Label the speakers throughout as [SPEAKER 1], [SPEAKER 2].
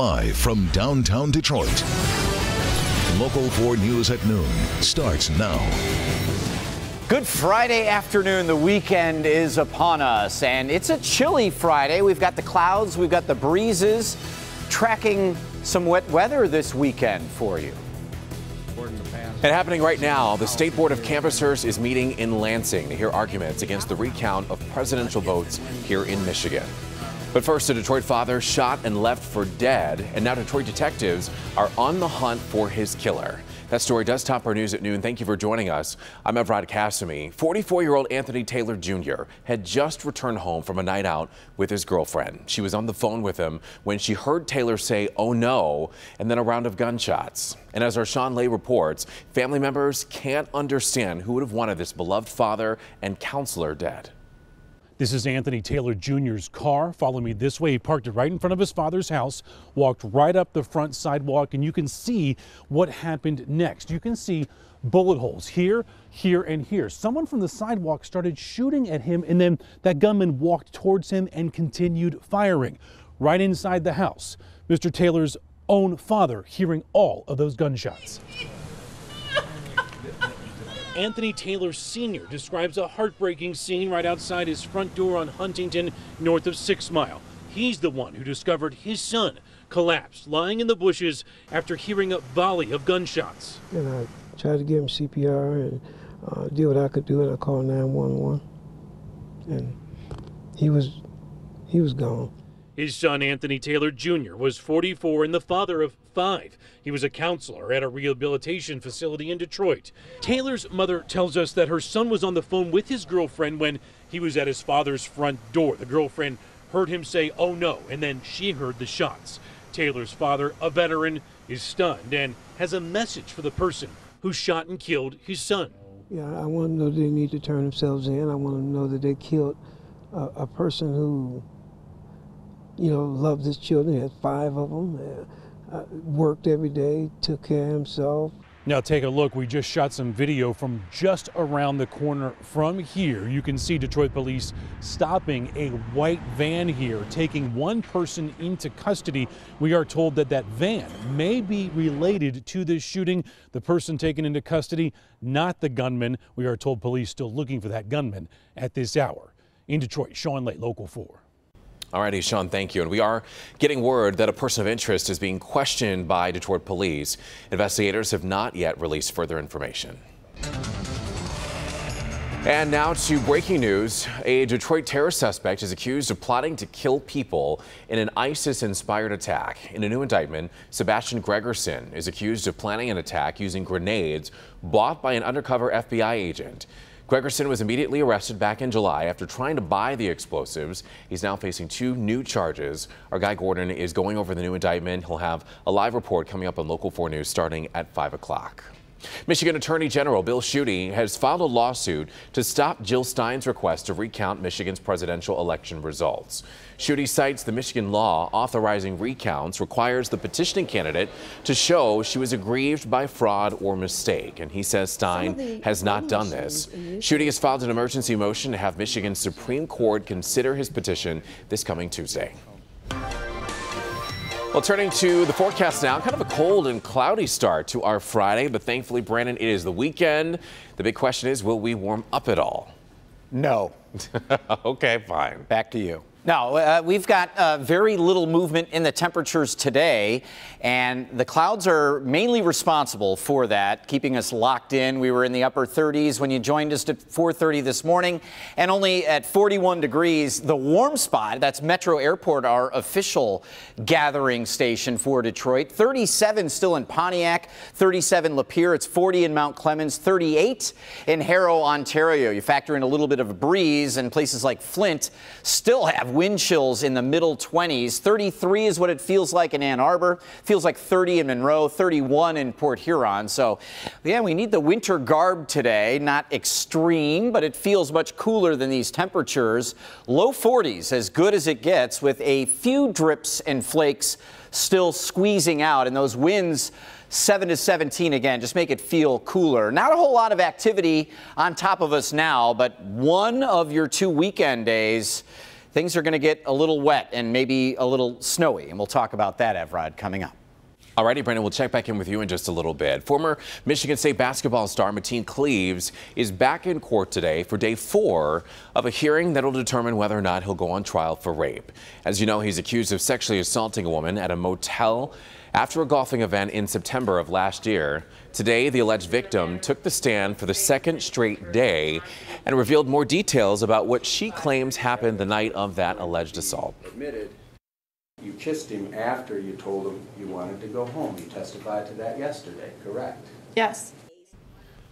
[SPEAKER 1] Live from downtown Detroit. Local 4 News at noon starts now.
[SPEAKER 2] Good Friday afternoon. The weekend is upon us, and it's a chilly Friday. We've got the clouds, we've got the breezes, tracking some wet weather this weekend for you.
[SPEAKER 3] And happening right now, the State Board of Canvassers is meeting in Lansing to hear arguments against the recount of presidential votes here in Michigan. But first, a Detroit father shot and left for dead, and now Detroit detectives are on the hunt for his killer. That story does top our news at noon. Thank you for joining us. I'm Evrod Cassimy. 44-year-old Anthony Taylor Jr. had just returned home from a night out with his girlfriend. She was on the phone with him when she heard Taylor say, "Oh no," and then a round of gunshots. And as our Sean Lay reports, family members can't understand who would have wanted this beloved father and counselor dead.
[SPEAKER 4] This is Anthony Taylor Jr.'s car. Follow me this way. He parked it right in front of his father's house, walked right up the front sidewalk, and you can see what happened next. You can see bullet holes here, here, and here. Someone from the sidewalk started shooting at him, and then that gunman walked towards him and continued firing right inside the house. Mr. Taylor's own father hearing all of those gunshots. Anthony Taylor Sr. describes a heartbreaking scene right outside his front door on Huntington, north of 6 Mile. He's the one who discovered his son collapsed, lying in the bushes after hearing a volley of gunshots.
[SPEAKER 5] And I tried to give him CPR and did what I could do, and I called 911. And he was gone.
[SPEAKER 4] His son, Anthony Taylor Jr., was 44 and the father of 5. He was a counselor at a rehabilitation facility in Detroit. Taylor's mother tells us that her son was on the phone with his girlfriend when he was at his father's front door. The girlfriend heard him say, "Oh no," and then she heard the shots. Taylor's father, a veteran, is stunned and has a message for the person who shot and killed his son.
[SPEAKER 5] Yeah, I want them to know they need to turn themselves in. I want them to know that they killed a person who, loved his children. He had 5 of them. Worked every day, took care of himself.
[SPEAKER 4] Now take a look. We just shot some video from just around the corner from here. You can see Detroit police stopping a white van here, taking one person into custody. We are told that that van may be related to this shooting. The person taken into custody, not the gunman. We are told police still looking for that gunman at this hour. In Detroit, Sean Lay, Local 4.
[SPEAKER 3] Alrighty, Sean, thank you. And we are getting word that a person of interest is being questioned by Detroit police. Investigators have not yet released further information. And now to breaking news. A Detroit terror suspect is accused of plotting to kill people in an ISIS-inspired attack. In a new indictment, Sebastian Gregerson is accused of planning an attack using grenades bought by an undercover FBI agent. Gregerson was immediately arrested back in July after trying to buy the explosives. He's now facing 2 new charges. Our Guy Gordon is going over the new indictment. He'll have a live report coming up on Local 4 News starting at 5 o'clock. Michigan Attorney General Bill Schuette has filed a lawsuit to stop Jill Stein's request to recount Michigan's presidential election results. Schuette cites the Michigan law authorizing recounts requires the petitioning candidate to show she was aggrieved by fraud or mistake, and he says Stein has not done this. Schuette has filed an emergency motion to have Michigan's Supreme Court consider his petition this coming Tuesday. Well, turning to the forecast now, kind of a cold and cloudy start to our Friday, but thankfully, Brandon, it is the weekend. The big question is, will we warm up at all?
[SPEAKER 2] No.
[SPEAKER 3] Okay, fine.
[SPEAKER 2] Back to you. No, we've got very little movement in the temperatures today, and the clouds are mainly responsible for that, keeping us locked in. We were in the upper 30s when you joined us at 4:30 this morning, and only at 41 degrees. The warm spot, that's Metro Airport, our official gathering station for Detroit. 37 still in Pontiac, 37 Lapeer. It's 40 in Mount Clemens, 38 in Harrow, Ontario. You factor in a little bit of a breeze, and places like Flint still have wind chills in the middle 20s. 33 is what it feels like in Ann Arbor. Feels like 30 in Monroe, 31 in Port Huron. So, yeah, we need the winter garb today. Not extreme, but it feels much cooler than these temperatures. Low 40s, as good as it gets, with a few drips and flakes still squeezing out, and those winds 7 to 17 again, just make it feel cooler. Not a whole lot of activity on top of us now, but one of your 2 weekend days things are going to get a little wet and maybe a little snowy. And we'll talk about that, Evrod, coming up.
[SPEAKER 3] All righty, Brandon, we'll check back in with you in just a little bit. Former Michigan State basketball star Mateen Cleaves is back in court today for day 4 of a hearing that will determine whether or not he'll go on trial for rape. As you know, he's accused of sexually assaulting a woman at a motel after a golfing event in September of last year. Today, the alleged victim took the stand for the second straight day and revealed more details about what she claims happened the night of that alleged assault.
[SPEAKER 6] Admitted you kissed him after you told him you wanted to go home. You testified to that yesterday, correct?
[SPEAKER 7] Yes.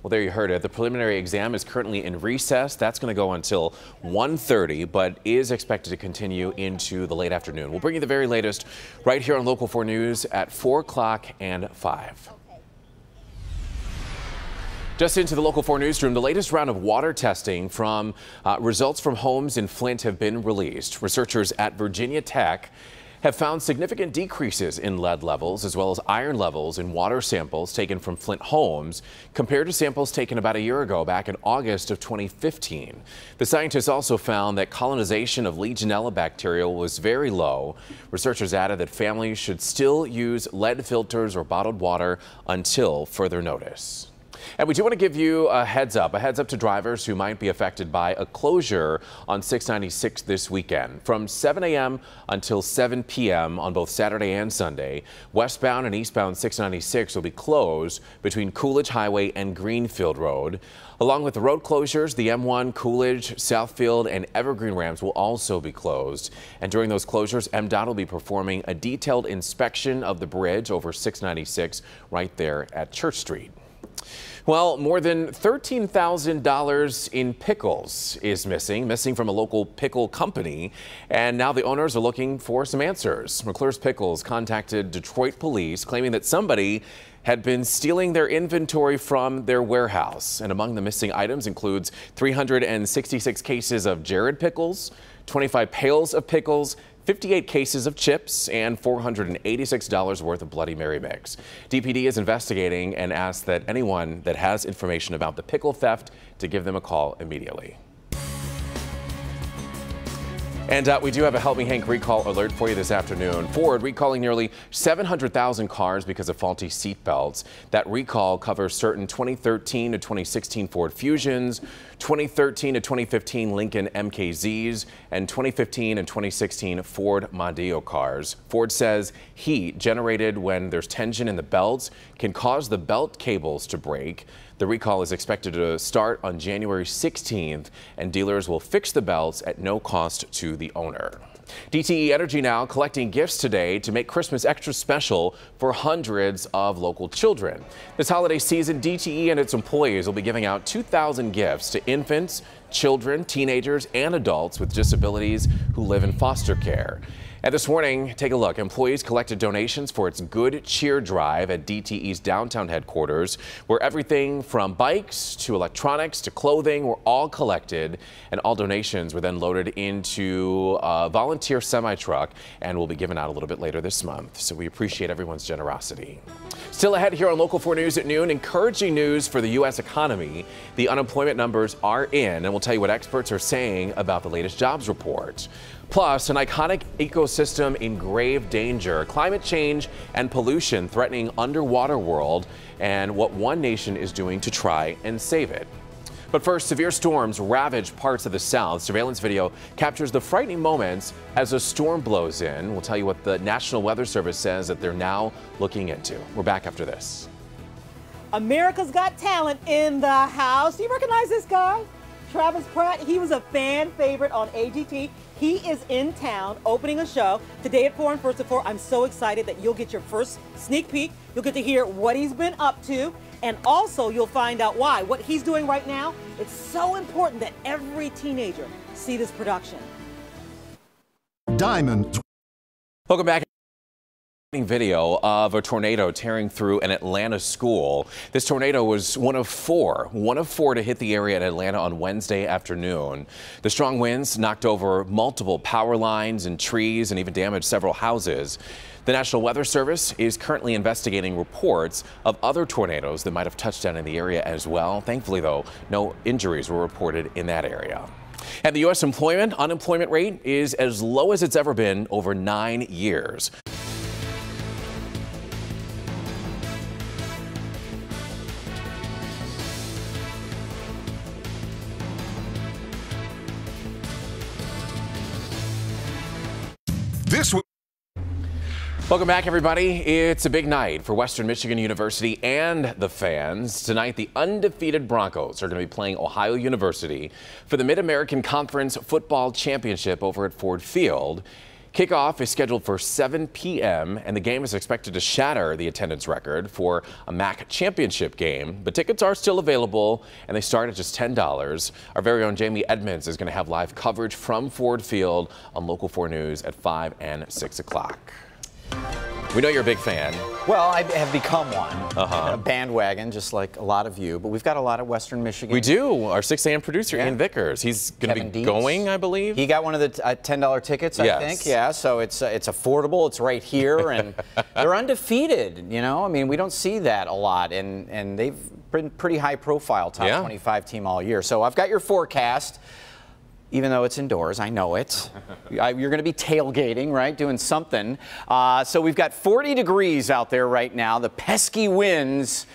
[SPEAKER 3] Well, there you heard it. The preliminary exam is currently in recess. That's going to go until 1:30, but is expected to continue into the late afternoon. We'll bring you the very latest right here on Local 4 News at 4 o'clock and 5. Just into the Local 4 newsroom, the latest round of water testing from results from homes in Flint have been released. Researchers at Virginia Tech have found significant decreases in lead levels as well as iron levels in water samples taken from Flint homes compared to samples taken about a year ago back in August of 2015. The scientists also found that colonization of Legionella bacteria was very low. Researchers added that families should still use lead filters or bottled water until further notice. And we do want to give you a heads up to drivers who might be affected by a closure on 696 this weekend. From 7 a.m. until 7 p.m. on both Saturday and Sunday, westbound and eastbound 696 will be closed between Coolidge Highway and Greenfield Road. Along with the road closures, the M1, Coolidge, Southfield, and Evergreen ramps will also be closed. And during those closures, MDOT will be performing a detailed inspection of the bridge over 696 right there at Church Street. Well, more than $13,000 in pickles is missing from a local pickle company. And now the owners are looking for some answers. McClure's Pickles contacted Detroit police claiming that somebody had been stealing their inventory from their warehouse. And among the missing items includes 366 cases of Jared pickles, 25 pails of pickles, 58 cases of chips, and $486 worth of Bloody Mary mix. DPD is investigating and asks that anyone that has information about the pickle theft to give them a call immediately. And we do have a Help Me Hank recall alert for you this afternoon. Ford recalling nearly 700,000 cars because of faulty seat belts. That recall covers certain 2013 to 2016 Ford Fusions, 2013 to 2015 Lincoln MKZs, and 2015 and 2016 Ford Mondeo cars. Ford says heat generated when there's tension in the belts can cause the belt cables to break. The recall is expected to start on January 16th, and dealers will fix the belts at no cost to the owner. DTE Energy now collecting gifts today to make Christmas extra special for hundreds of local children. This holiday season, DTE and its employees will be giving out 2,000 gifts to infants, children, teenagers, and adults with disabilities who live in foster care. And this morning, take a look. Employees collected donations for its Good Cheer Drive at DTE's downtown headquarters, where everything from bikes to electronics to clothing were all collected, and all donations were then loaded into a volunteer semi-truck and will be given out a little bit later this month. So we appreciate everyone's generosity. Still ahead here on Local 4 News at noon, encouraging news for the U.S. economy. The unemployment numbers are in, and we'll tell you what experts are saying about the latest jobs report. Plus, an iconic ecosystem in grave danger, climate change and pollution threatening underwater world, and what one nation is doing to try and save it. But first, severe storms ravage parts of the South. Surveillance video captures the frightening moments as a storm blows in. We'll tell you what the National Weather Service says that they're now looking into. We're back after this.
[SPEAKER 7] America's Got Talent in the house. Do you recognize this guy? Travis Pratt. He was a fan favorite on AGT. He is in town opening a show today at 4 and First at 4. I'm so excited that you'll get your first sneak peek. You'll get to hear what he's been up to, and also you'll find out why. What he's doing right now, it's so important that every teenager see this production.
[SPEAKER 1] Diamond.
[SPEAKER 3] Welcome back. Video of a tornado tearing through an Atlanta school. This tornado was one of four to hit the area in Atlanta on Wednesday afternoon. The strong winds knocked over multiple power lines and trees and even damaged several houses. The National Weather Service is currently investigating reports of other tornadoes that might have touched down in the area as well. Thankfully, though, no injuries were reported in that area. And the U.S. unemployment rate is as low as it's ever been over 9 years. Welcome back, everybody. It's a big night for Western Michigan University and the fans. Tonight, the undefeated Broncos are going to be playing Ohio University for the Mid-American Conference Football Championship over at Ford Field. Kickoff is scheduled for 7 p.m., and the game is expected to shatter the attendance record for a MAC championship game. But tickets are still available, and they start at just $10. Our very own Jamie Edmonds is going to have live coverage from Ford Field on Local 4 News at 5 and 6 o'clock. We know you're a big fan.
[SPEAKER 2] Well, I have become one. A bandwagon, just like a lot of you. But we've got a lot of Western Michigan.
[SPEAKER 3] We do. Our 6 a.m. producer, Ian Vickers. He's going to be going, I believe.
[SPEAKER 2] He got one of the $10 tickets, I think. Yeah, so it's affordable. It's right here, and they're undefeated. You know, I mean, we don't see that a lot, and they've been pretty high profile, top 25 team all year. So I've got your forecast. Even though it's indoors, I know it. You're going to be tailgating, right? Doing something. So we've got 40 degrees out there right now. The pesky winds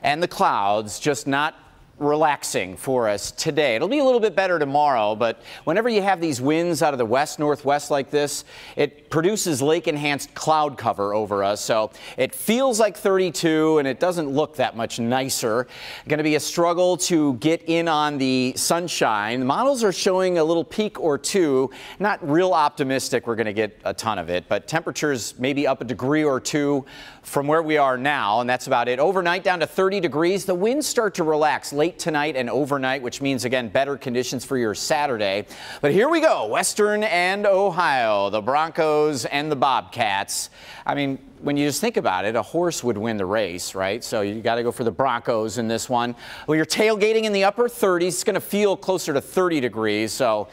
[SPEAKER 2] and the clouds just not relaxing for us today. It'll be a little bit better tomorrow, but whenever you have these winds out of the west-northwest like this, it produces lake-enhanced cloud cover over us. So it feels like 32, and it doesn't look that much nicer. Going to be a struggle to get in on the sunshine. The models are showing a little peak or two. Not real optimistic we're going to get a ton of it, but temperatures maybe up a degree or two from where we are now, and that's about it. Overnight down to 30 degrees. The winds start to relax late tonight and overnight, which means, again, better conditions for your Saturday. But here we go, Western and Ohio, the Broncos and the Bobcats. I mean, when you just think about it, a horse would win the race, right? So you got to go for the Broncos in this one. Well, you're tailgating in the upper 30s. It's going to feel closer to 30 degrees, so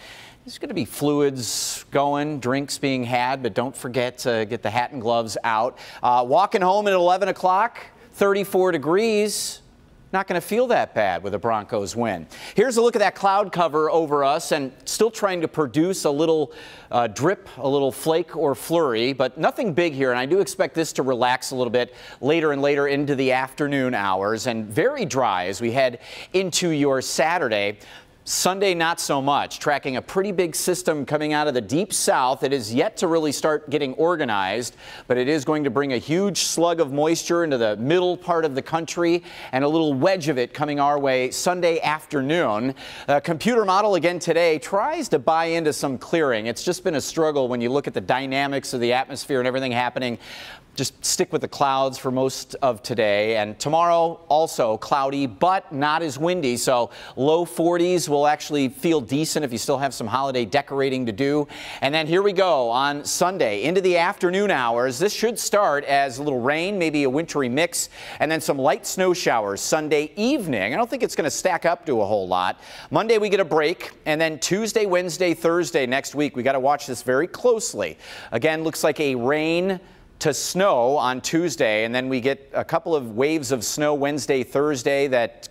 [SPEAKER 2] there's going to be fluids going, drinks being had, but don't forget to get the hat and gloves out. Walking home at 11 o'clock, 34 degrees. Not going to feel that bad with a Broncos win. Here's a look at that cloud cover over us, and still trying to produce a little drip, a little flake or flurry, but nothing big here. And I do expect this to relax a little bit later and later into the afternoon hours, and very dry as we head into your Saturday. Sunday, not so much. Tracking a pretty big system coming out of the deep south. It is yet to really start getting organized, but it is going to bring a huge slug of moisture into the middle part of the country and a little wedge of it coming our way Sunday afternoon. Computer model again today tries to buy into some clearing. It's just been a struggle when you look at the dynamics of the atmosphere and everything happening. Just stick with the clouds for most of today. And tomorrow also cloudy, but not as windy. So low 40s will actually feel decent if you still have some holiday decorating to do. And then here we go on Sunday into the afternoon hours. This should start as a little rain, maybe a wintry mix, and then some light snow showers Sunday evening. I don't think it's going to stack up to a whole lot. Monday we get a break, and then Tuesday, Wednesday, Thursday next week. We got to watch this very closely. Again, looks like a rain to snow on Tuesday, and then we get a couple of waves of snow Wednesday, Thursday that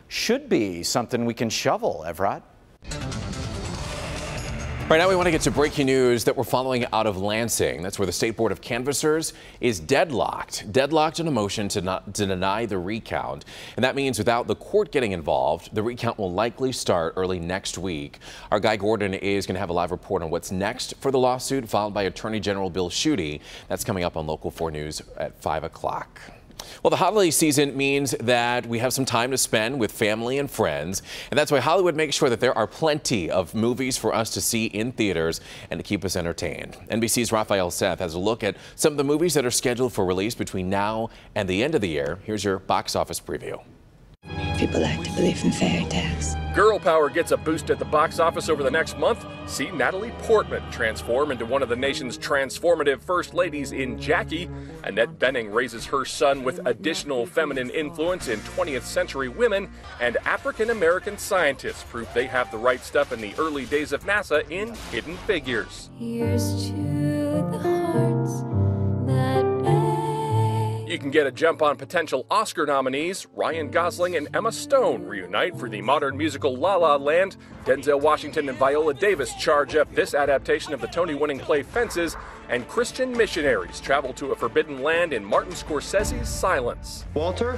[SPEAKER 2] should be something we can shovel, Everett.
[SPEAKER 3] Right now we want to get to breaking news that we're following out of Lansing. That's where the State Board of Canvassers is deadlocked in a motion to deny the recount. And that means without the court getting involved, the recount will likely start early next week. Our Guy Gordon is going to have a live report on what's next for the lawsuit filed by Attorney General Bill Schuette. That's coming up on Local 4 News at 5 o'clock. Well, the holiday season means that we have some time to spend with family and friends, and that's why Hollywood makes sure that there are plenty of movies for us to see in theaters and to keep us entertained. NBC's Raphael Seth has a look at some of the movies that are scheduled for release between now and the end of the year. Here's your box office preview.
[SPEAKER 8] People like to believe in fairy tales.
[SPEAKER 9] Girl power gets a boost at the box office over the next month. See Natalie Portman transform into one of the nation's transformative first ladies in Jackie. Annette Bening raises her son with additional feminine influence in 20th century women. And African-American scientists prove they have the right stuff in the early days of NASA in Hidden Figures.
[SPEAKER 8] Here's to the hearts that ache.
[SPEAKER 9] You can get a jump on potential Oscar nominees. Ryan Gosling and Emma Stone reunite for the modern musical La La Land. Denzel Washington and Viola Davis charge up this adaptation of the Tony-winning play Fences. And Christian missionaries travel to a forbidden land in Martin Scorsese's Silence.
[SPEAKER 10] Walter,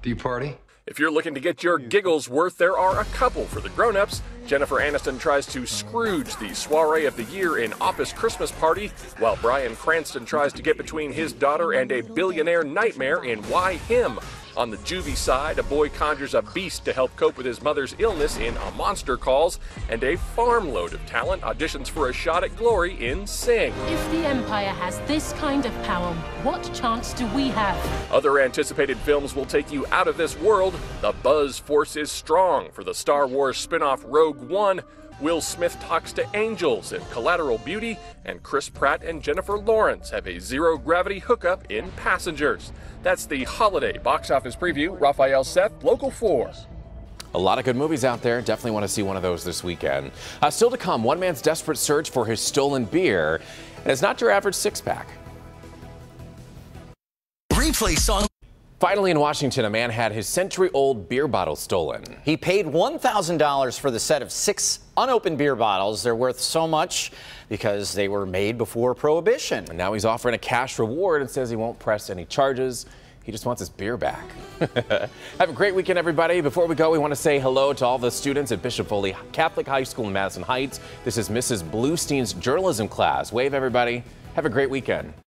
[SPEAKER 10] do you party?
[SPEAKER 9] If you're looking to get your giggles worth, there are a couple for the grown-ups. Jennifer Aniston tries to Scrooge the soiree of the year in Office Christmas Party, while Bryan Cranston tries to get between his daughter and a billionaire nightmare in Why Him? On the juvie side, a boy conjures a beast to help cope with his mother's illness in A Monster Calls, and a farm load of talent auditions for a shot at glory in Sing.
[SPEAKER 11] If the Empire has this kind of power, what chance do we have?
[SPEAKER 9] Other anticipated films will take you out of this world. The buzz force is strong for the Star Wars spin-off Rogue One. Will Smith talks to angels in Collateral Beauty, and Chris Pratt and Jennifer Lawrence have a zero-gravity hookup in Passengers. That's the holiday box office preview. Raphael Seth, Local 4.
[SPEAKER 3] A lot of good movies out there. Definitely want to see one of those this weekend. Still to come, one man's desperate search for his stolen beer. And it's not your average six-pack.
[SPEAKER 12] Replay song.
[SPEAKER 3] Finally in Washington, a man had his century-old beer bottle stolen.
[SPEAKER 2] He paid $1,000 for the set of 6 unopened beer bottles. They're worth so much because they were made before Prohibition.
[SPEAKER 3] And now he's offering a cash reward and says he won't press any charges. He just wants his beer back. Have a great weekend, everybody. Before we go, we want to say hello to all the students at Bishop Foley Catholic High School in Madison Heights. This is Mrs. Bluestein's journalism class. Wave, everybody. Have a great weekend.